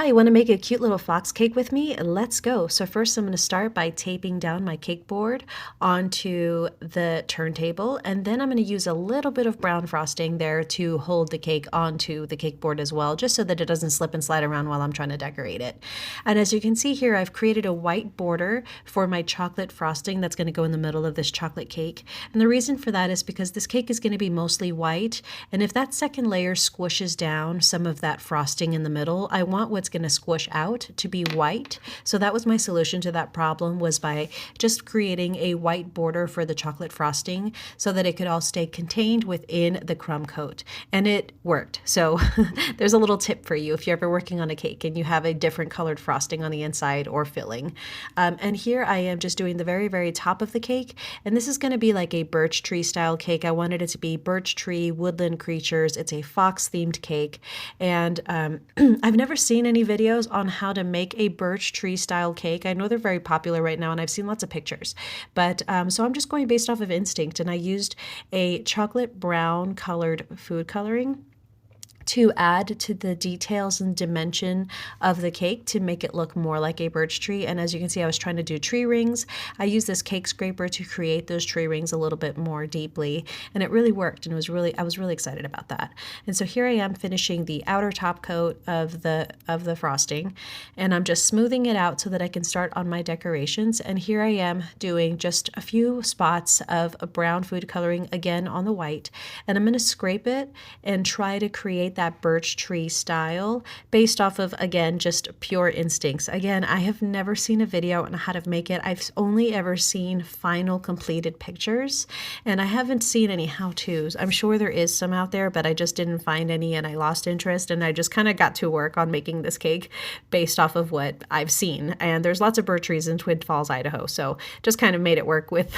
Hi, want to make a cute little fox cake with me? Let's go. So first I'm going to start by taping down my cake board onto the turntable, and then I'm going to use a little bit of brown frosting there to hold the cake onto the cake board as well, just so that it doesn't slip and slide around while I'm trying to decorate it. And as you can see here, I've created a white border for my chocolate frosting that's going to go in the middle of this chocolate cake. And the reason for that is because this cake is going to be mostly white, and if that second layer squishes down some of that frosting in the middle, I want what's going to squish out to be white. So that was my solution to that problem, was by just creating a white border for the chocolate frosting so that it could all stay contained within the crumb coat. And it worked. So there's a little tip for you if you're ever working on a cake and you have a different colored frosting on the inside or filling. And here I am just doing the very, very top of the cake. And this is going to be like a birch tree style cake. I wanted it to be birch tree, woodland creatures. It's a fox themed cake. And I've never seen any videos on how to make a birch tree style cake. I know they're very popular right now and I've seen lots of pictures, but so I'm just going based off of instinct, and I used a chocolate brown colored food coloring to add to the details and dimension of the cake to make it look more like a birch tree. And as you can see, I was trying to do tree rings. I used this cake scraper to create those tree rings a little bit more deeply, and it really worked, and I was really excited about that. And so here I am finishing the outer top coat of the frosting, and I'm just smoothing it out so that I can start on my decorations. And here I am doing just a few spots of a brown food coloring again on the white, and I'm going to scrape it and try to create that birch tree style based off of, again, just pure instincts. Again, I have never seen a video on how to make it. I've only ever seen final completed pictures, and I haven't seen any how-tos. I'm sure there is some out there, but I just didn't find any, and I lost interest, and I just kind of got to work on making this cake based off of what I've seen. And there's lots of birch trees in Twin Falls, Idaho, so just kind of made it work with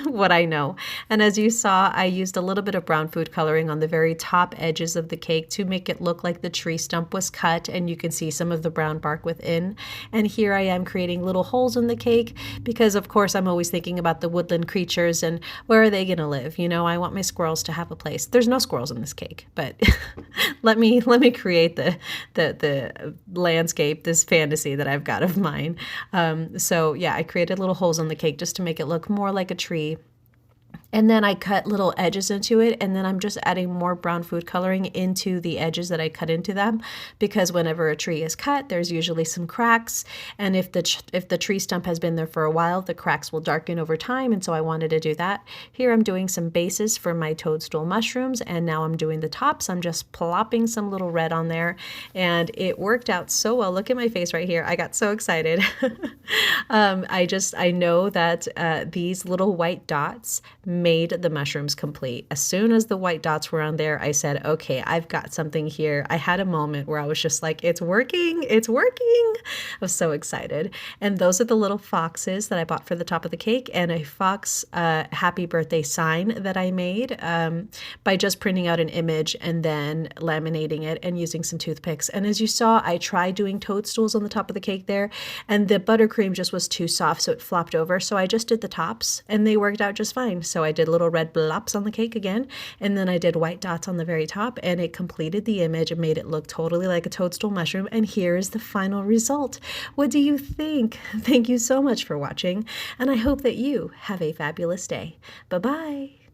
what I know. And as you saw, I used a little bit of brown food coloring on the very top edges of the cake to make it look like the tree stump was cut, and you can see some of the brown bark within. And here I am creating little holes in the cake because, of course, I'm always thinking about the woodland creatures and where are they going to live? You know, I want my squirrels to have a place. There's no squirrels in this cake, but let me create the landscape, this fantasy that I've got of mine. So yeah, I created little holes on the cake just to make it look more like a tree. And then I cut little edges into it, and then I'm just adding more brown food coloring into the edges that I cut into them, because whenever a tree is cut, there's usually some cracks, and if the tree stump has been there for a while, the cracks will darken over time, and so I wanted to do that. Here I'm doing some bases for my toadstool mushrooms, and now I'm doing the tops. I'm just plopping some little red on there, and it worked out so well. Look at my face right here. I got so excited. I know that these little white dots made the mushrooms complete. As soon as the white dots were on there, I said, okay, I've got something here. I had a moment where I was just like, it's working, it's working. I was so excited. And those are the little foxes that I bought for the top of the cake, and a fox happy birthday sign that I made by just printing out an image and then laminating it and using some toothpicks. And as you saw, I tried doing toadstools on the top of the cake there, and the buttercream just was too soft, so it flopped over. So I just did the tops, and they worked out just fine. So I did little red blops on the cake again, and then I did white dots on the very top, and it completed the image and made it look totally like a toadstool mushroom. And here is the final result. What do you think? Thank you so much for watching, and I hope that you have a fabulous day. Bye-bye.